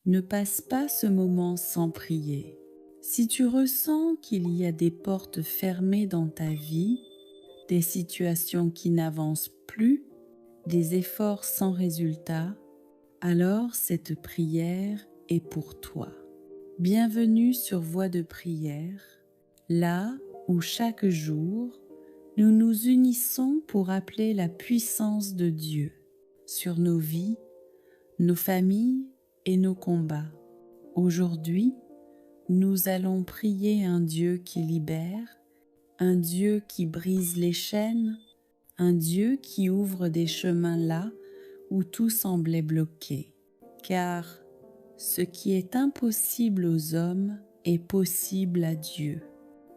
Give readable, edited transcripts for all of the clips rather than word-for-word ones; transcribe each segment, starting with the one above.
Ne passe pas ce moment sans prier. Si tu ressens qu'il y a des portes fermées dans ta vie, des situations qui n'avancent plus, des efforts sans résultat, alors cette prière est pour toi. Bienvenue sur Voix de prière, là où chaque jour, nous nous unissons pour appeler la puissance de Dieu sur nos vies, nos familles et nos combats. Aujourd'hui, nous allons prier un Dieu qui libère, un Dieu qui brise les chaînes, un Dieu qui ouvre des chemins là où tout semblait bloqué. Car ce qui est impossible aux hommes est possible à Dieu.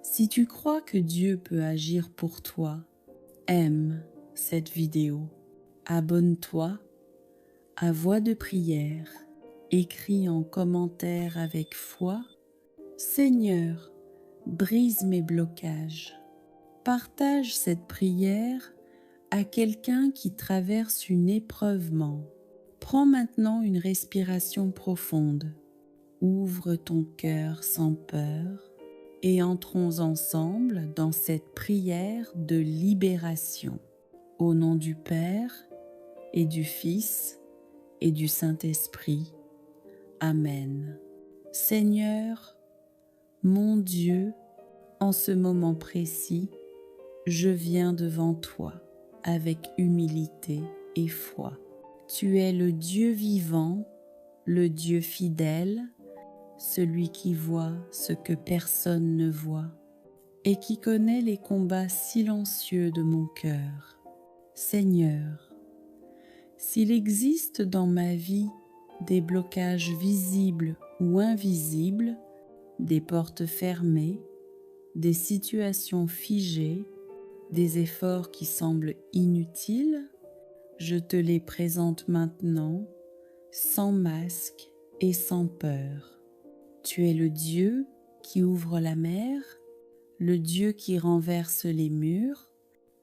Si tu crois que Dieu peut agir pour toi, aime cette vidéo, abonne-toi à Voix de prière, écris en commentaire avec foi « Seigneur, brise mes blocages ». Partage cette prière à quelqu'un qui traverse une épreuvement. Prends maintenant une respiration profonde. Ouvre ton cœur sans peur et entrons ensemble dans cette prière de libération. Au nom du Père et du Fils et du Saint-Esprit. Amen. Seigneur, mon Dieu, en ce moment précis, je viens devant toi avec humilité et foi. Tu es le Dieu vivant, le Dieu fidèle, celui qui voit ce que personne ne voit et qui connaît les combats silencieux de mon cœur. Seigneur, s'il existe dans ma vie des blocages visibles ou invisibles, des portes fermées, des situations figées, des efforts qui semblent inutiles, je te les présente maintenant, sans masque et sans peur. Tu es le Dieu qui ouvre la mer, le Dieu qui renverse les murs,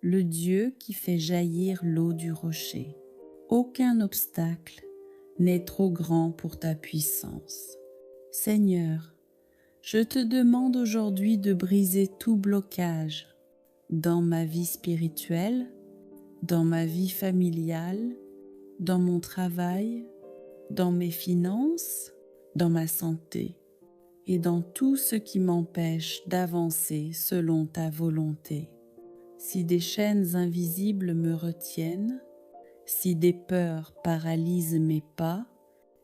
le Dieu qui fait jaillir l'eau du rocher. Aucun obstacle n'est trop grand pour ta puissance. Seigneur, je te demande aujourd'hui de briser tout blocage dans ma vie spirituelle, dans ma vie familiale, dans mon travail, dans mes finances, dans ma santé et dans tout ce qui m'empêche d'avancer selon ta volonté. Si des chaînes invisibles me retiennent, si des peurs paralysent mes pas,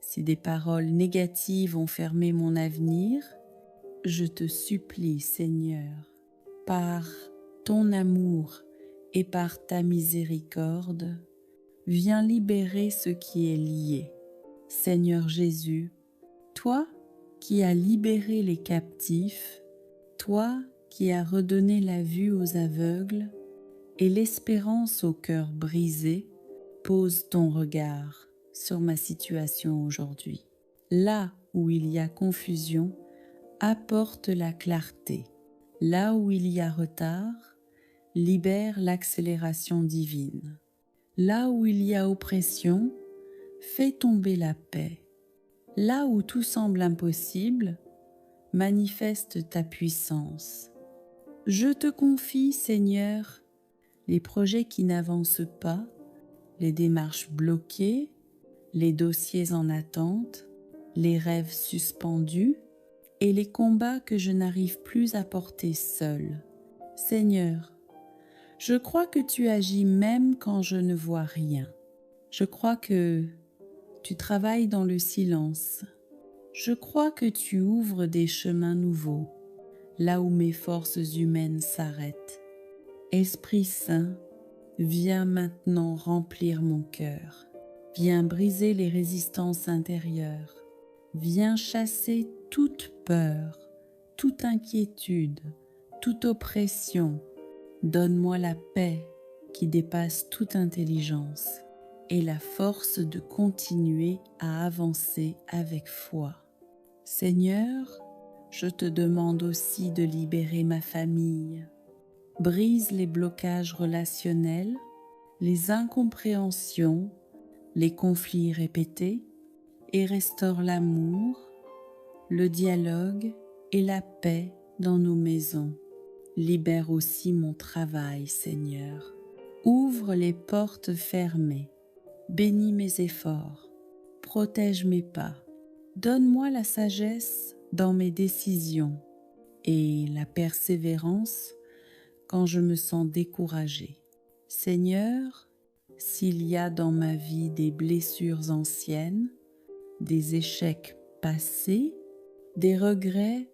si des paroles négatives ont fermé mon avenir, je te supplie, Seigneur, par ton amour et par ta miséricorde, viens libérer ce qui est lié. Seigneur Jésus, toi qui as libéré les captifs, toi qui as redonné la vue aux aveugles et l'espérance aux cœurs brisés, pose ton regard sur ma situation aujourd'hui. Là où il y a confusion, apporte la clarté. Là où il y a retard, libère l'accélération divine. Là où il y a oppression, fais tomber la paix. Là où tout semble impossible, manifeste ta puissance. Je te confie, Seigneur, les projets qui n'avancent pas, les démarches bloquées, les dossiers en attente, les rêves suspendus et les combats que je n'arrive plus à porter seul. Seigneur, je crois que tu agis même quand je ne vois rien. Je crois que tu travailles dans le silence. Je crois que tu ouvres des chemins nouveaux, là où mes forces humaines s'arrêtent. Esprit Saint, viens maintenant remplir mon cœur. Viens briser les résistances intérieures. Viens chasser toute peur, toute inquiétude, toute oppression. Donne-moi la paix qui dépasse toute intelligence et la force de continuer à avancer avec foi. Seigneur, je te demande aussi de libérer ma famille. Brise les blocages relationnels, les incompréhensions, les conflits répétés et restaure l'amour, le dialogue et la paix dans nos maisons. Libère aussi mon travail, Seigneur. Ouvre les portes fermées. Bénis mes efforts. Protège mes pas. Donne-moi la sagesse dans mes décisions et la persévérance quand je me sens découragée. Seigneur, s'il y a dans ma vie des blessures anciennes, des échecs passés, des regrets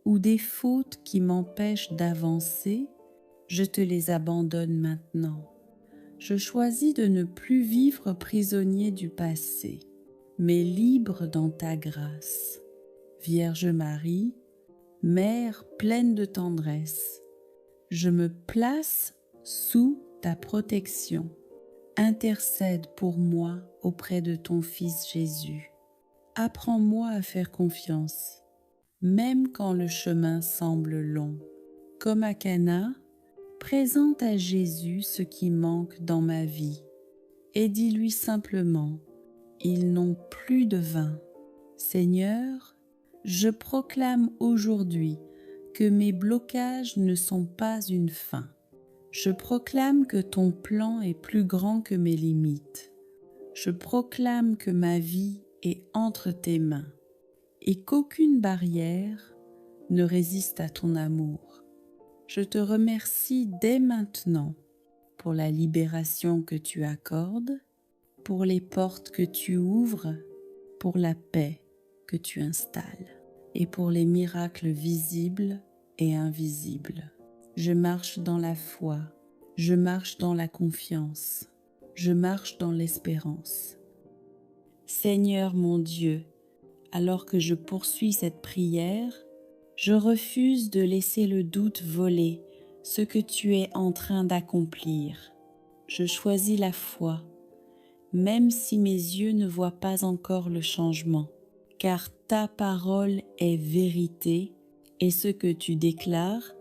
ou des fautes qui m'empêchent d'avancer, je te les abandonne maintenant. Je choisis de ne plus vivre prisonnier du passé, mais libre dans ta grâce. Vierge Marie, Mère pleine de tendresse, je me place sous ta protection. Intercède pour moi auprès de ton Fils Jésus. Apprends-moi à faire confiance, même quand le chemin semble long. Comme à Cana, présente à Jésus ce qui manque dans ma vie et dis-lui simplement, ils n'ont plus de vin. Seigneur, je proclame aujourd'hui que mes blocages ne sont pas une fin. Je proclame que ton plan est plus grand que mes limites. Je proclame que ma vie est entre tes mains et qu'aucune barrière ne résiste à ton amour. Je te remercie dès maintenant pour la libération que tu accordes, pour les portes que tu ouvres, pour la paix que tu installes et pour les miracles visibles et invisibles. Je marche dans la foi, je marche dans la confiance, je marche dans l'espérance. Seigneur mon Dieu, alors que je poursuis cette prière, je refuse de laisser le doute voler ce que tu es en train d'accomplir. Je choisis la foi, même si mes yeux ne voient pas encore le changement, car ta parole est vérité et ce que tu déclares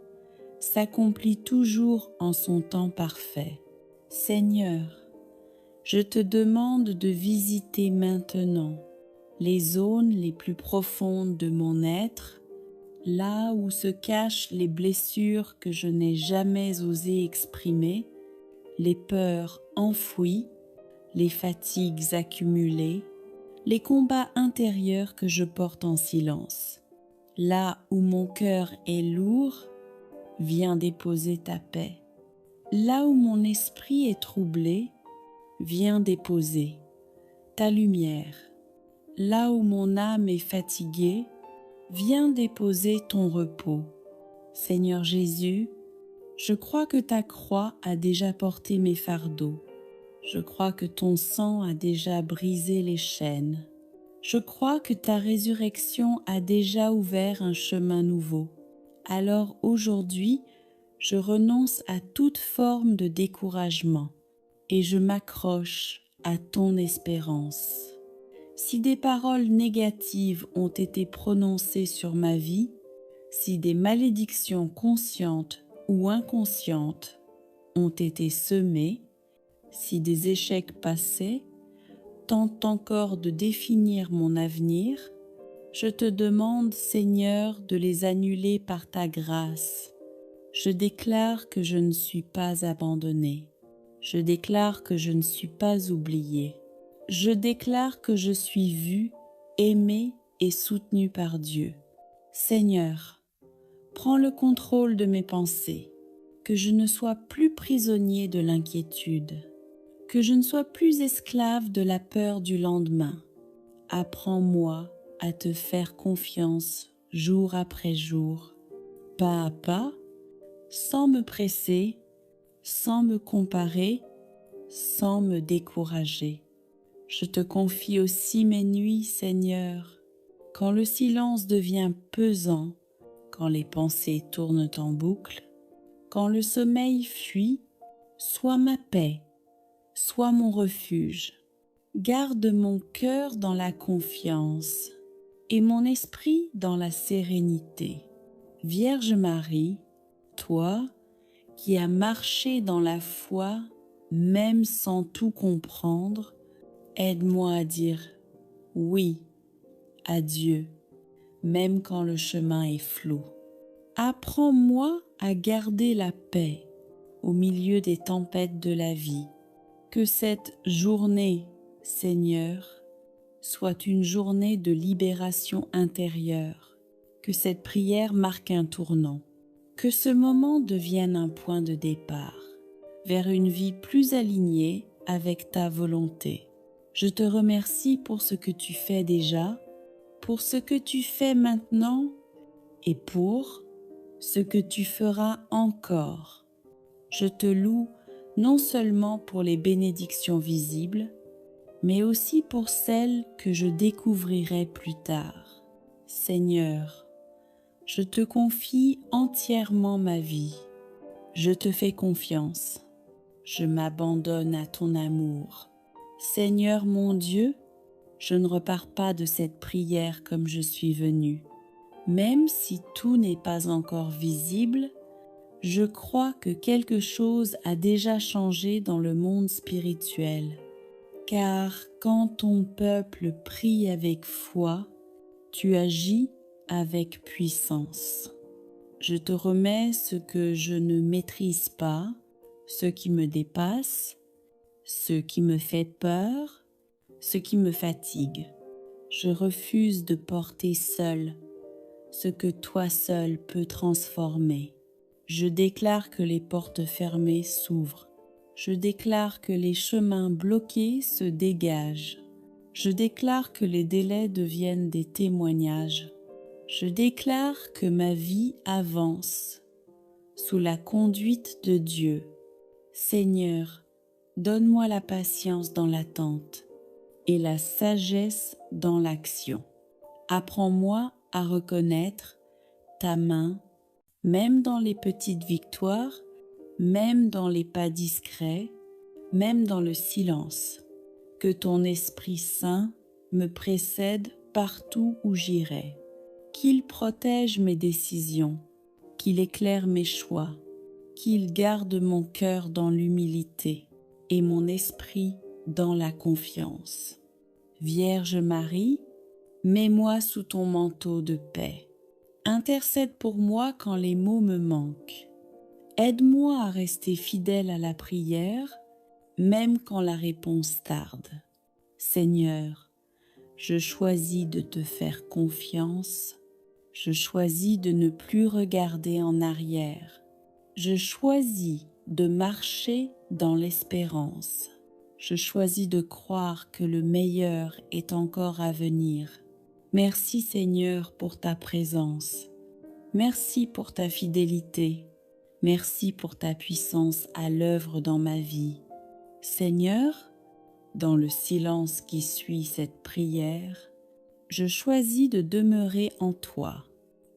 s'accomplit toujours en son temps parfait. Seigneur, je te demande de visiter maintenant les zones les plus profondes de mon être, là où se cachent les blessures que je n'ai jamais osé exprimer, les peurs enfouies, les fatigues accumulées, les combats intérieurs que je porte en silence. Là où mon cœur est lourd, viens déposer ta paix. Là où mon esprit est troublé, viens déposer ta lumière. Là où mon âme est fatiguée, viens déposer ton repos. Seigneur Jésus, je crois que ta croix a déjà porté mes fardeaux. Je crois que ton sang a déjà brisé les chaînes. Je crois que ta résurrection a déjà ouvert un chemin nouveau. Alors aujourd'hui, je renonce à toute forme de découragement et je m'accroche à ton espérance. Si des paroles négatives ont été prononcées sur ma vie, si des malédictions conscientes ou inconscientes ont été semées, si des échecs passés tentent encore de définir mon avenir, je te demande, Seigneur, de les annuler par ta grâce. Je déclare que je ne suis pas abandonnée. Je déclare que je ne suis pas oubliée. Je déclare que je suis vue, aimée et soutenue par Dieu. Seigneur, prends le contrôle de mes pensées, que je ne sois plus prisonnier de l'inquiétude, que je ne sois plus esclave de la peur du lendemain. Apprends-moi à te faire confiance jour après jour, pas à pas, sans me presser, sans me comparer, sans me décourager. Je te confie aussi mes nuits, Seigneur, quand le silence devient pesant, quand les pensées tournent en boucle, quand le sommeil fuit, sois ma paix, sois mon refuge. Garde mon cœur dans la confiance et mon esprit dans la sérénité. Vierge Marie, toi qui as marché dans la foi même sans tout comprendre, aide-moi à dire oui à Dieu, même quand le chemin est flou. Apprends-moi à garder la paix au milieu des tempêtes de la vie. Que cette journée, Seigneur, soit une journée de libération intérieure. Que cette prière marque un tournant. Que ce moment devienne un point de départ vers une vie plus alignée avec ta volonté. Je te remercie pour ce que tu fais déjà, pour ce que tu fais maintenant et pour ce que tu feras encore. Je te loue non seulement pour les bénédictions visibles, mais aussi pour celles que je découvrirai plus tard. Seigneur, je te confie entièrement ma vie. Je te fais confiance. Je m'abandonne à ton amour. Seigneur mon Dieu, je ne repars pas de cette prière comme je suis venue. Même si tout n'est pas encore visible, je crois que quelque chose a déjà changé dans le monde spirituel. Car quand ton peuple prie avec foi, tu agis avec puissance. Je te remets ce que je ne maîtrise pas, ce qui me dépasse, ce qui me fait peur, ce qui me fatigue. Je refuse de porter seul ce que toi seul peux transformer. Je déclare que les portes fermées s'ouvrent. Je déclare que les chemins bloqués se dégagent. Je déclare que les délais deviennent des témoignages. Je déclare que ma vie avance sous la conduite de Dieu. Seigneur, donne-moi la patience dans l'attente et la sagesse dans l'action. Apprends-moi à reconnaître ta main, même dans les petites victoires, même dans les pas discrets, même dans le silence. Que ton Esprit Saint me précède partout où j'irai. Qu'il protège mes décisions, qu'il éclaire mes choix, qu'il garde mon cœur dans l'humilité et mon esprit dans la confiance. Vierge Marie, mets-moi sous ton manteau de paix. Intercède pour moi quand les mots me manquent. Aide-moi à rester fidèle à la prière, même quand la réponse tarde. Seigneur, je choisis de te faire confiance. Je choisis de ne plus regarder en arrière. Je choisis de marcher dans l'espérance. Je choisis de croire que le meilleur est encore à venir. Merci Seigneur pour ta présence. Merci pour ta fidélité. Merci pour ta puissance à l'œuvre dans ma vie. Seigneur, dans le silence qui suit cette prière, je choisis de demeurer en toi.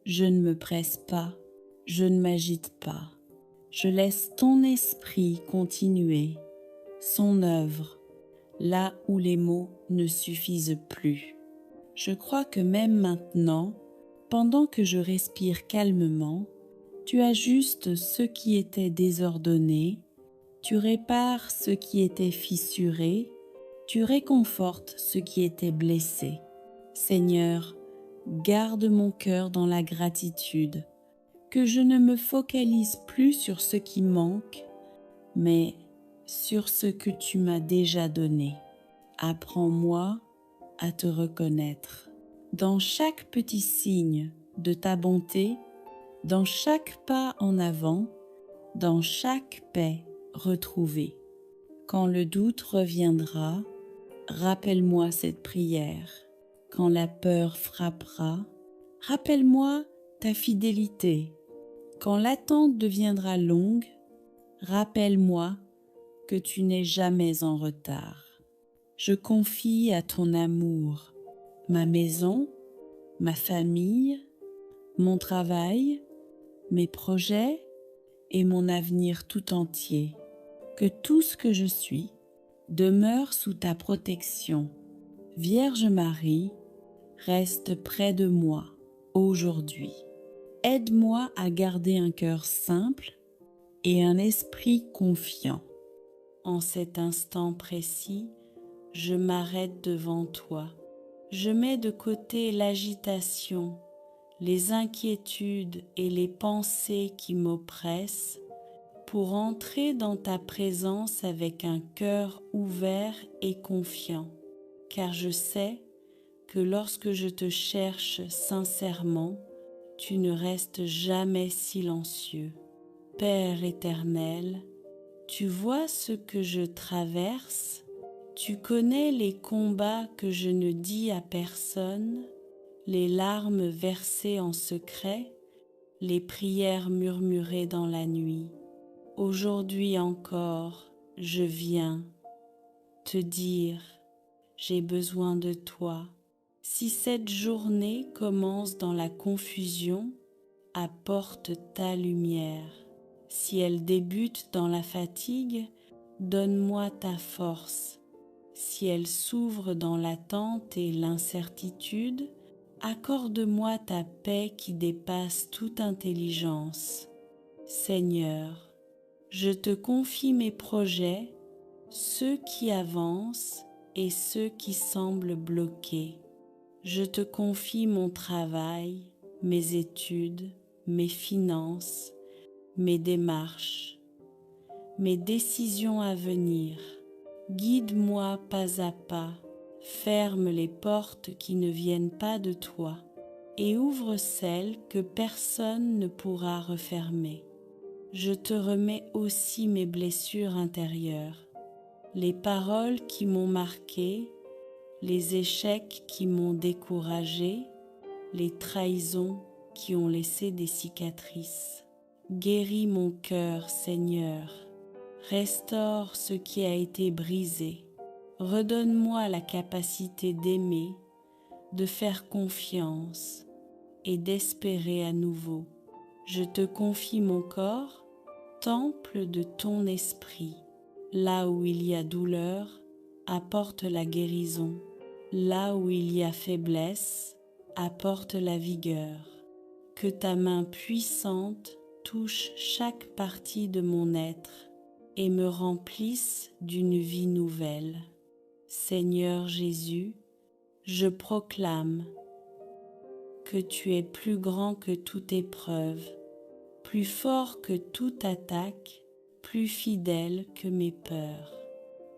Je ne me presse pas, je ne m'agite pas. Je laisse ton esprit continuer son œuvre là où les mots ne suffisent plus. Je crois que même maintenant, pendant que je respire calmement, tu ajustes ce qui était désordonné, tu répares ce qui était fissuré, tu réconfortes ce qui était blessé. Seigneur, garde mon cœur dans la gratitude, que je ne me focalise plus sur ce qui manque, mais sur ce que tu m'as déjà donné. Apprends-moi à te reconnaître dans chaque petit signe de ta bonté, dans chaque pas en avant, dans chaque paix retrouvée. Quand le doute reviendra, rappelle-moi cette prière. Quand la peur frappera, rappelle-moi ta fidélité. Quand l'attente deviendra longue, rappelle-moi que tu n'es jamais en retard. Je confie à ton amour ma maison, ma famille, mon travail, mes projets et mon avenir tout entier. Que tout ce que je suis demeure sous ta protection. Vierge Marie, reste près de moi aujourd'hui. Aide-moi à garder un cœur simple et un esprit confiant. En cet instant précis, je m'arrête devant toi Je mets de côté l'agitation, les inquiétudes et les pensées qui m'oppressent pour entrer dans ta présence avec un cœur ouvert et confiant, car je sais que lorsque je te cherche sincèrement, tu ne restes jamais silencieux. Père éternel, tu vois ce que je traverse, tu connais les combats que je ne dis à personne, les larmes versées en secret, les prières murmurées dans la nuit. Aujourd'hui encore, je viens te dire, j'ai besoin de toi. Si cette journée commence dans la confusion, apporte ta lumière. Si elle débute dans la fatigue, donne-moi ta force. Si elle s'ouvre dans l'attente et l'incertitude, accorde-moi ta paix qui dépasse toute intelligence. Seigneur, je te confie mes projets, ceux qui avancent et ceux qui semblent bloqués. Je te confie mon travail, mes études, mes finances, mes démarches, mes décisions à venir. Guide-moi pas à pas, ferme les portes qui ne viennent pas de toi et ouvre celles que personne ne pourra refermer. Je te remets aussi mes blessures intérieures, les paroles qui m'ont marqué, les échecs qui m'ont découragé, les trahisons qui ont laissé des cicatrices. Guéris mon cœur, Seigneur, restaure ce qui a été brisé. Redonne-moi la capacité d'aimer, de faire confiance et d'espérer à nouveau. Je te confie mon corps, temple de ton esprit. Là où il y a douleur, apporte la guérison. Là où il y a faiblesse, apporte la vigueur. Que ta main puissante touche chaque partie de mon être et me remplisse d'une vie nouvelle. Seigneur Jésus, je proclame que tu es plus grand que toute épreuve, plus fort que toute attaque, plus fidèle que mes peurs.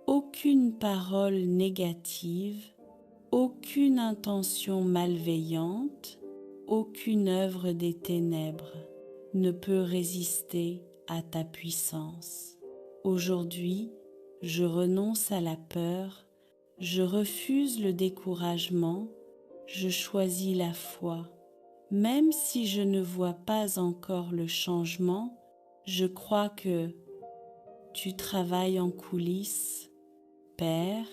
Aucune parole négative, aucune intention malveillante, aucune œuvre des ténèbres ne peut résister à ta puissance. Aujourd'hui, je renonce à la peur, je refuse le découragement, je choisis la foi. Même si je ne vois pas encore le changement, je crois que tu travailles en coulisses. Père,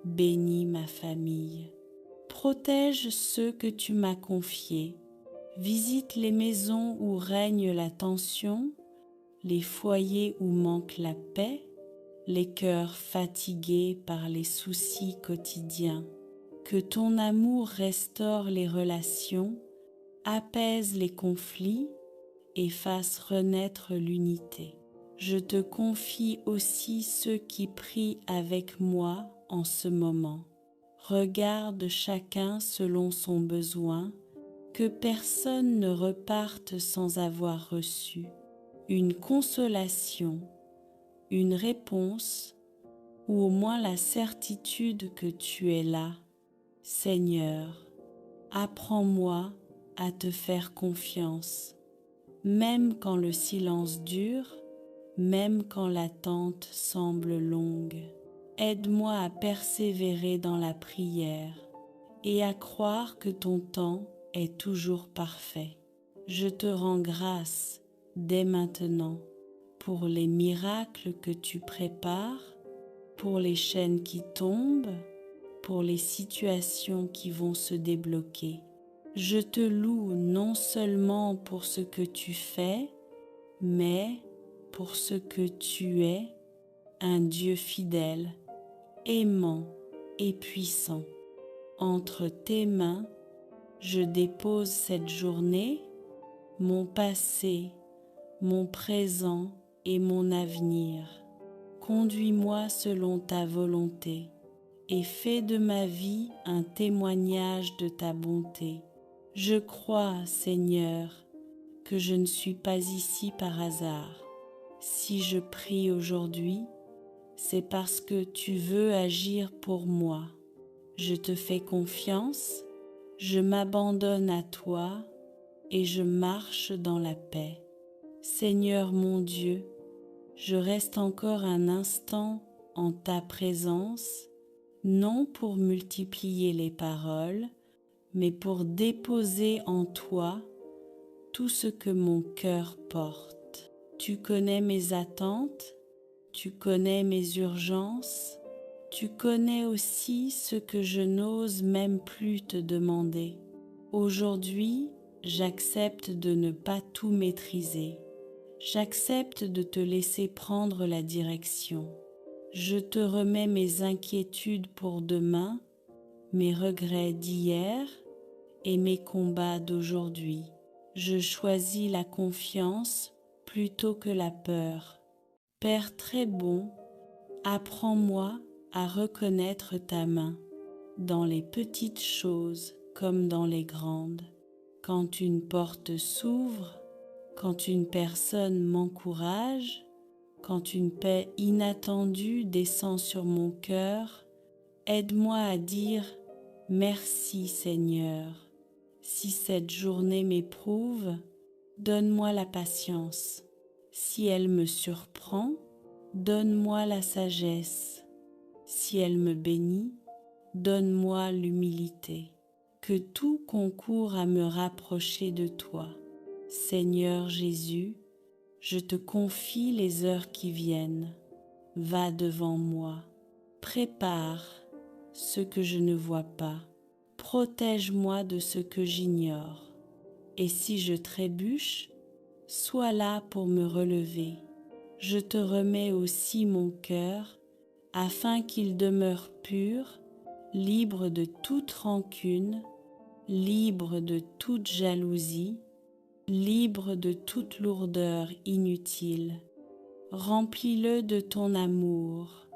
bénis ma famille. Protège ceux que tu m'as confiés. Visite les maisons où règne la tension, les foyers où manque la paix, les cœurs fatigués par les soucis quotidiens. Que ton amour restaure les relations, apaise les conflits et fasse renaître l'unité. Je te confie aussi ceux qui prient avec moi en ce moment. Regarde chacun selon son besoin, que personne ne reparte sans avoir reçu une consolation, une réponse ou au moins la certitude que tu es là. Seigneur, apprends-moi à te faire confiance, même quand le silence dure, même quand l'attente semble longue. Aide-moi à persévérer dans la prière et à croire que ton temps est toujours parfait. Je te rends grâce dès maintenant pour les miracles que tu prépares, pour les chaînes qui tombent, pour les situations qui vont se débloquer. Je te loue non seulement pour ce que tu fais, mais pour ce que tu es, un Dieu fidèle, aimant et puissant. Entre tes mains, je dépose cette journée, mon passé, mon présent et mon avenir. Conduis-moi selon ta volonté et fais de ma vie un témoignage de ta bonté. Je crois, Seigneur, que je ne suis pas ici par hasard. Si je prie aujourd'hui, c'est parce que tu veux agir pour moi. Je te fais confiance, je m'abandonne à toi et je marche dans la paix. Seigneur mon Dieu, je reste encore un instant en ta présence, non pour multiplier les paroles, mais pour déposer en toi tout ce que mon cœur porte. Tu connais mes attentes, tu connais mes urgences, tu connais aussi ce que je n'ose même plus te demander. Aujourd'hui, j'accepte de ne pas tout maîtriser. J'accepte de te laisser prendre la direction. Je te remets mes inquiétudes pour demain, mes regrets d'hier et mes combats d'aujourd'hui. Je choisis la confiance plutôt que la peur. Père très bon, apprends-moi à reconnaître ta main dans les petites choses comme dans les grandes. Quand une porte s'ouvre, quand une personne m'encourage, quand une paix inattendue descend sur mon cœur, aide-moi à dire « Merci Seigneur ». Si cette journée m'éprouve, donne-moi la patience. Si elle me surprend, donne-moi la sagesse. Si elle me bénit, donne-moi l'humilité. Que tout concourt à me rapprocher de toi. Seigneur Jésus, je te confie les heures qui viennent. Va devant moi. Prépare ce que je ne vois pas. Protège-moi de ce que j'ignore. Et si je trébuche, sois là pour me relever. Je te remets aussi mon cœur, afin qu'il demeure pur, libre de toute rancune, libre de toute jalousie, libre de toute lourdeur inutile. Remplis-le de ton amour,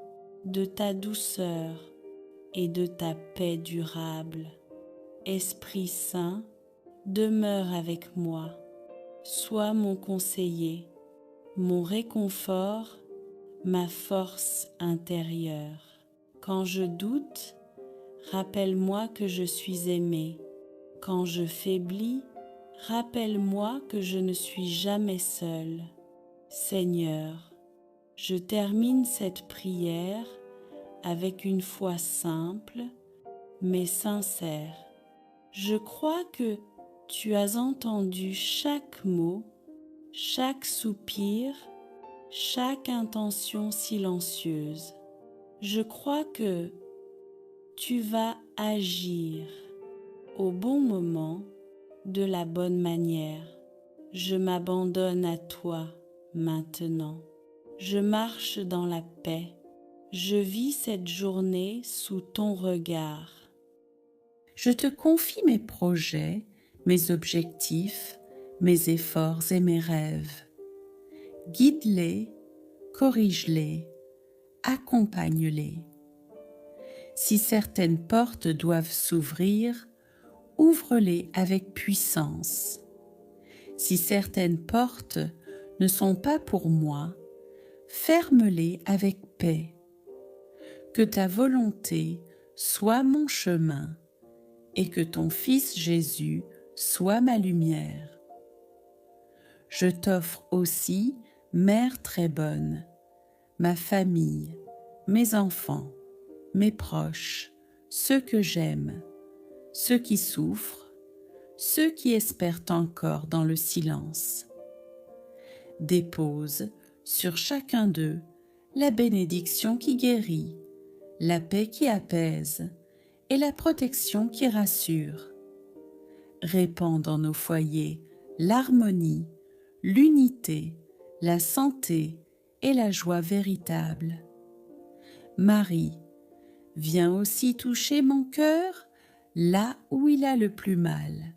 de ta douceur et de ta paix durable. Esprit Saint, demeure avec moi. Sois mon conseiller, mon réconfort, ma force intérieure. Quand je doute, rappelle-moi que je suis aimé. Quand je faiblis, rappelle-moi que je ne suis jamais seul. Seigneur, je termine cette prière avec une foi simple mais sincère. Je crois que tu as entendu chaque mot, chaque soupir, chaque intention silencieuse. Je crois que tu vas agir au bon moment, de la bonne manière. Je m'abandonne à toi maintenant. Je marche dans la paix. Je vis cette journée sous ton regard. Je te confie mes projets, mes objectifs, mes efforts et mes rêves. Guide-les, corrige-les, accompagne-les. Si certaines portes doivent s'ouvrir, ouvre-les avec puissance. Si certaines portes ne sont pas pour moi, ferme-les avec paix. Que ta volonté soit mon chemin et que ton Fils Jésus soit ma lumière. Je t'offre aussi, Mère très bonne, ma famille, mes enfants, mes proches, ceux que j'aime, ceux qui souffrent, ceux qui espèrent encore dans le silence. Dépose sur chacun d'eux la bénédiction qui guérit, la paix qui apaise et la protection qui rassure. Répands dans nos foyers l'harmonie, l'unité, la santé et la joie véritable. Marie, viens aussi toucher mon cœur là où il a le plus mal.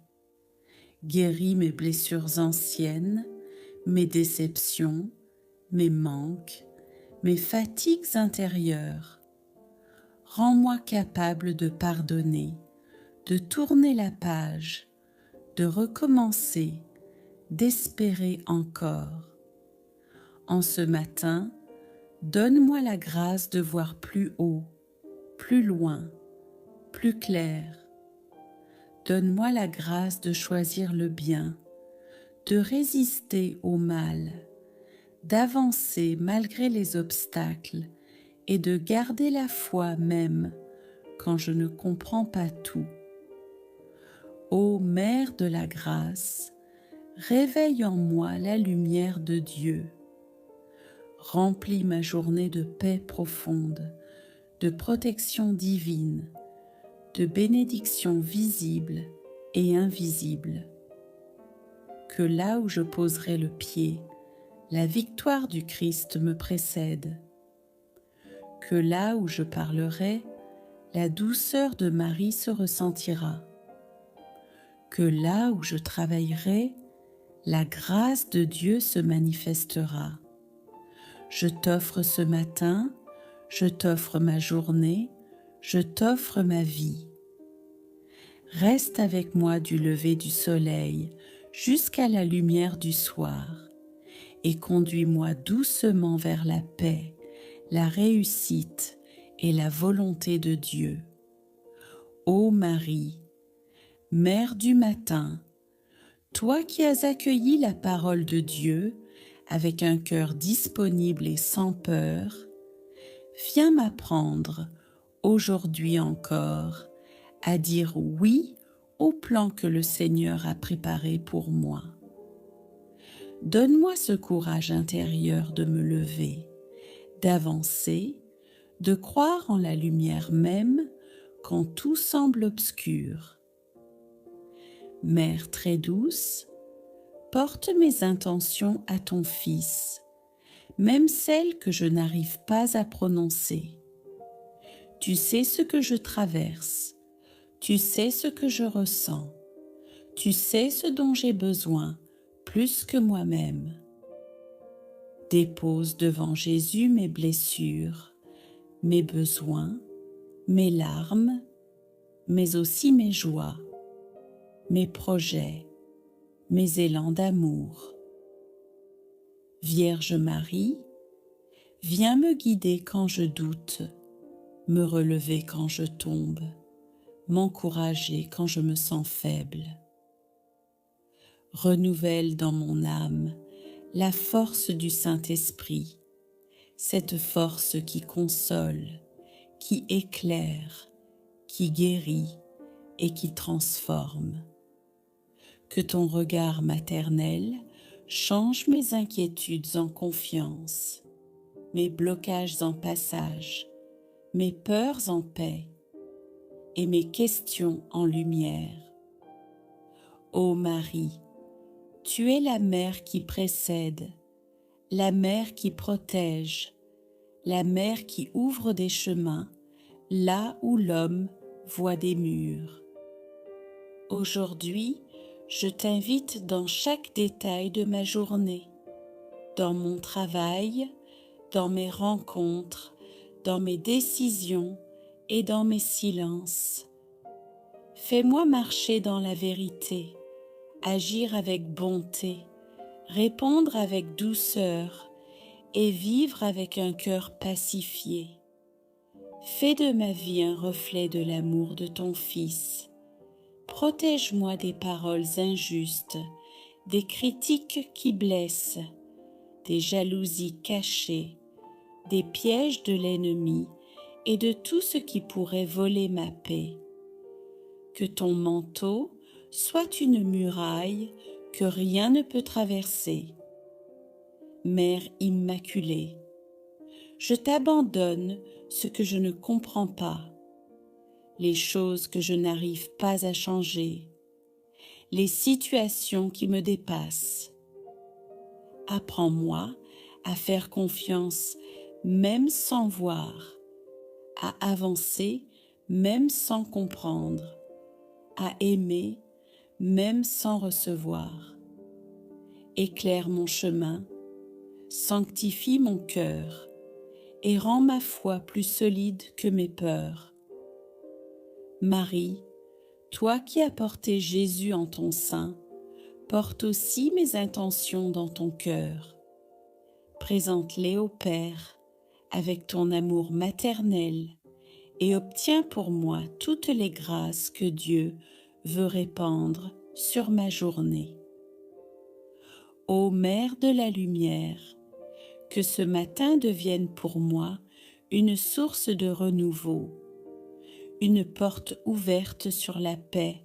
Guéris mes blessures anciennes, mes déceptions, mes manques, mes fatigues intérieures. Rends-moi capable de pardonner, de tourner la page, de recommencer, d'espérer encore. En ce matin, donne-moi la grâce de voir plus haut, plus loin, plus clair. Donne-moi la grâce de choisir le bien, de résister au mal, d'avancer malgré les obstacles et de garder la foi même quand je ne comprends pas tout. Ô Mère de la grâce, réveille en moi la lumière de Dieu. Remplis ma journée de paix profonde, de protection divine, de bénédictions visibles et invisibles. Que là où je poserai le pied, la victoire du Christ me précède. Que là où je parlerai, la douceur de Marie se ressentira. Que là où je travaillerai, la grâce de Dieu se manifestera. Je t'offre ce matin, je t'offre ma journée, je t'offre ma vie. Reste avec moi du lever du soleil jusqu'à la lumière du soir et conduis-moi doucement vers la paix, la réussite et la volonté de Dieu. Ô Marie, Mère du matin, toi qui as accueilli la parole de Dieu avec un cœur disponible et sans peur, viens m'apprendre, aujourd'hui encore, à dire oui au plan que le Seigneur a préparé pour moi. Donne-moi ce courage intérieur de me lever, d'avancer, de croire en la lumière même quand tout semble obscur. Mère très douce, porte mes intentions à ton Fils, même celles que je n'arrive pas à prononcer. Tu sais ce que je traverse, tu sais ce que je ressens, tu sais ce dont j'ai besoin plus que moi-même. Dépose devant Jésus mes blessures, mes besoins, mes larmes, mais aussi mes joies, mes projets, mes élans d'amour. Vierge Marie, viens me guider quand je doute, me relever quand je tombe, m'encourager quand je me sens faible. Renouvelle dans mon âme la force du Saint-Esprit, cette force qui console, qui éclaire, qui guérit et qui transforme. Que ton regard maternel change mes inquiétudes en confiance, mes blocages en passage, mes peurs en paix et mes questions en lumière. Ô Marie, tu es la mère qui précède, la mère qui protège, la mère qui ouvre des chemins là où l'homme voit des murs. Aujourd'hui, je t'invite dans chaque détail de ma journée, dans mon travail, dans mes rencontres, dans mes décisions et dans mes silences. Fais-moi marcher dans la vérité, agir avec bonté, répondre avec douceur et vivre avec un cœur pacifié. Fais de ma vie un reflet de l'amour de ton Fils. Protège-moi des paroles injustes, des critiques qui blessent, des jalousies cachées, des pièges de l'ennemi et de tout ce qui pourrait voler ma paix. Que ton manteau soit une muraille que rien ne peut traverser. Mère immaculée, je t'abandonne ce que je ne comprends pas, les choses que je n'arrive pas à changer, les situations qui me dépassent. Apprends-moi à faire confiance même sans voir, à avancer même sans comprendre, à aimer même sans recevoir. Éclaire mon chemin, sanctifie mon cœur et rends ma foi plus solide que mes peurs. Marie, toi qui as porté Jésus en ton sein, porte aussi mes intentions dans ton cœur. Présente-les au Père avec ton amour maternel et obtiens pour moi toutes les grâces que Dieu veut répandre sur ma journée. Ô Mère de la lumière, que ce matin devienne pour moi une source de renouveau, une porte ouverte sur la paix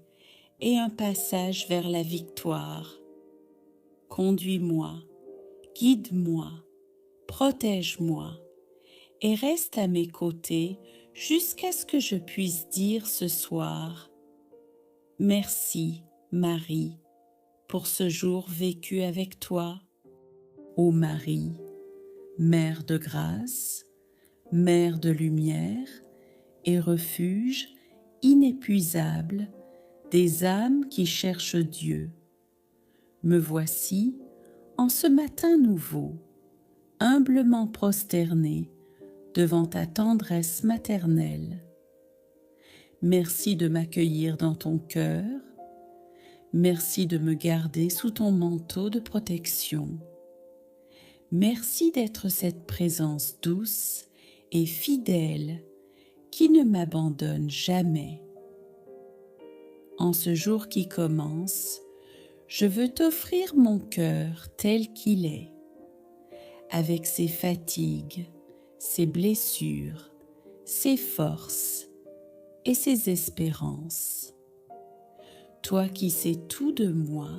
et un passage vers la victoire. Conduis-moi, guide-moi, protège-moi et reste à mes côtés jusqu'à ce que je puisse dire ce soir: merci, Marie, pour ce jour vécu avec toi. Ô Marie, Mère de grâce, Mère de lumière et refuge inépuisable des âmes qui cherchent Dieu, me voici en ce matin nouveau, humblement prosternée devant ta tendresse maternelle. Merci de m'accueillir dans ton cœur, merci de me garder sous ton manteau de protection. Merci d'être cette présence douce et fidèle qui ne m'abandonne jamais. En ce jour qui commence, je veux t'offrir mon cœur tel qu'il est, avec ses fatigues, ses blessures, ses forces et ses espérances. Toi qui sais tout de moi,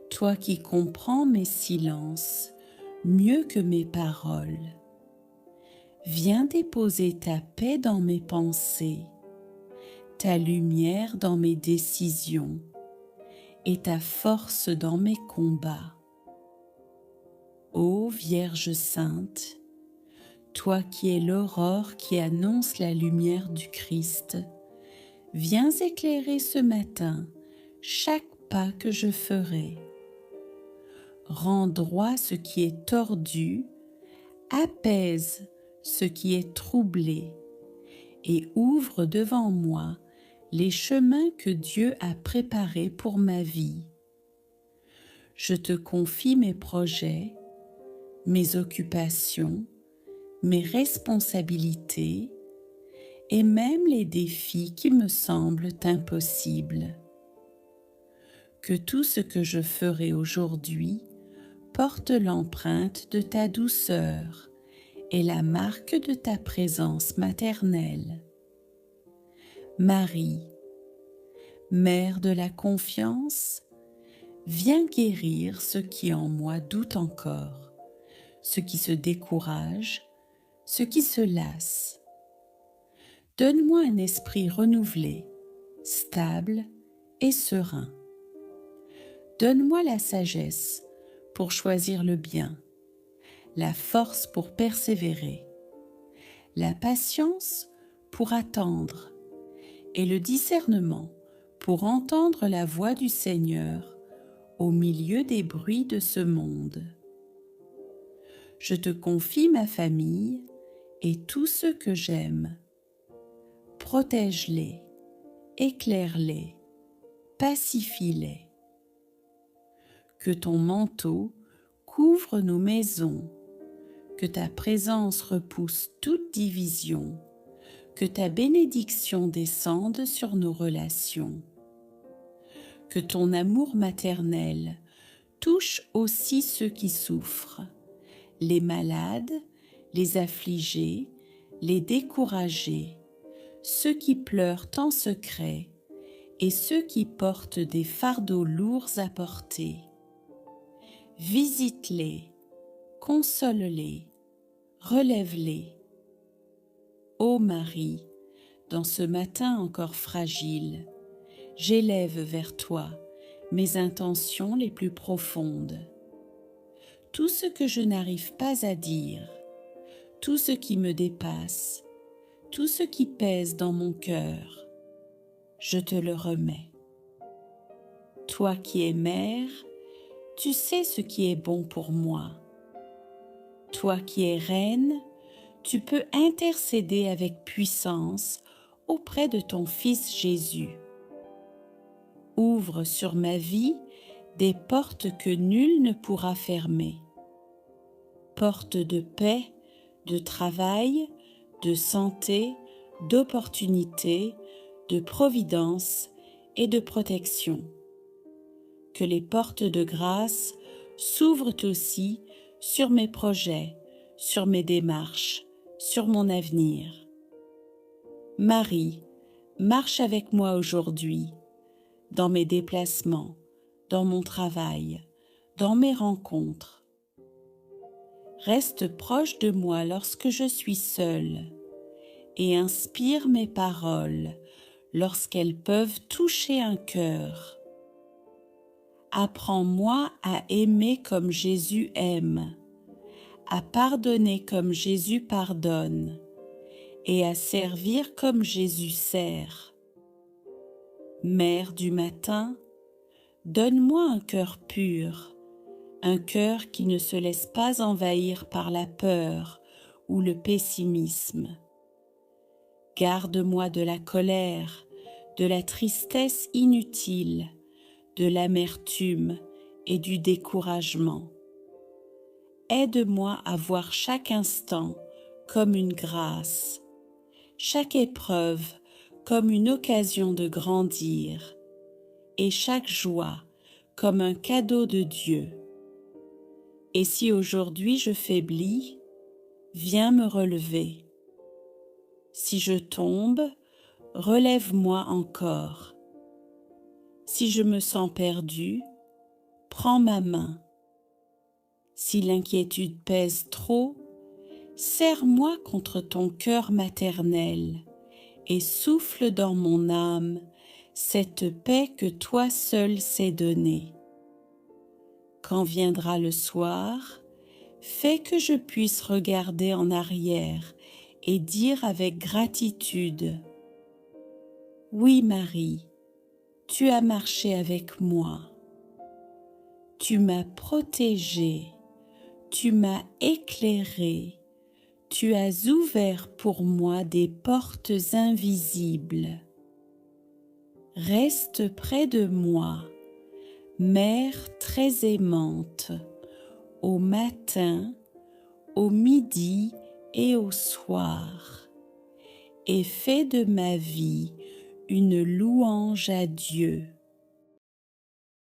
toi qui comprends mes silences mieux que mes paroles, viens déposer ta paix dans mes pensées, ta lumière dans mes décisions et ta force dans mes combats. Ô Vierge Sainte, toi qui es l'aurore qui annonce la lumière du Christ, viens éclairer ce matin chaque pas que je ferai. Rends droit ce qui est tordu, apaise ce qui est troublé et ouvre devant moi les chemins que Dieu a préparés pour ma vie. Je te confie mes projets, mes occupations, mes responsabilités et même les défis qui me semblent impossibles. Que tout ce que je ferai aujourd'hui porte l'empreinte de ta douceur et la marque de ta présence maternelle. Marie, Mère de la confiance, viens guérir ce qui en moi doute encore, ce qui se décourage, ce qui se lasse. Donne-moi un esprit renouvelé, stable et serein. Donne-moi la sagesse pour choisir le bien, la force pour persévérer, la patience pour attendre et le discernement pour entendre la voix du Seigneur au milieu des bruits de ce monde. Je te confie ma famille et tous ceux que j'aime. Protège-les, éclaire-les, pacifie-les. Que ton manteau couvre nos maisons, que ta présence repousse toute division, que ta bénédiction descende sur nos relations. Que ton amour maternel touche aussi ceux qui souffrent, les malades, les affligés, les découragés, ceux qui pleurent en secret et ceux qui portent des fardeaux lourds à porter. Visite-les, console-les, relève-les. Ô Marie, dans ce matin encore fragile, j'élève vers toi mes intentions les plus profondes. Tout ce que je n'arrive pas à dire, tout ce qui me dépasse, tout ce qui pèse dans mon cœur, je te le remets. Toi qui es mère, tu sais ce qui est bon pour moi. Toi qui es reine, tu peux intercéder avec puissance auprès de ton Fils Jésus. Ouvre sur ma vie des portes que nul ne pourra fermer. Portes de paix, de travail, de santé, d'opportunité, de providence et de protection. Que les portes de grâce s'ouvrent aussi sur mes projets, sur mes démarches, sur mon avenir. Marie, marche avec moi aujourd'hui, dans mes déplacements, dans mon travail, dans mes rencontres. Reste proche de moi lorsque je suis seule et inspire mes paroles lorsqu'elles peuvent toucher un cœur. Apprends-moi à aimer comme Jésus aime, à pardonner comme Jésus pardonne et à servir comme Jésus sert. Mère du matin, donne-moi un cœur pur, un cœur qui ne se laisse pas envahir par la peur ou le pessimisme. Garde-moi de la colère, de la tristesse inutile, de l'amertume et du découragement. Aide-moi à voir chaque instant comme une grâce, chaque épreuve comme une occasion de grandir et chaque joie comme un cadeau de Dieu. Et si aujourd'hui je faiblis, viens me relever. Si je tombe, relève-moi encore. Si je me sens perdu, prends ma main. Si l'inquiétude pèse trop, serre-moi contre ton cœur maternel et souffle dans mon âme cette paix que toi seul sais donner. Quand viendra le soir, fais que je puisse regarder en arrière et dire avec gratitude: oui Marie, tu as marché avec moi, tu m'as protégée, tu m'as éclairée, tu as ouvert pour moi des portes invisibles. Reste près de moi, Mère très aimante, au matin, au midi et au soir, et fais de ma vie une louange à Dieu.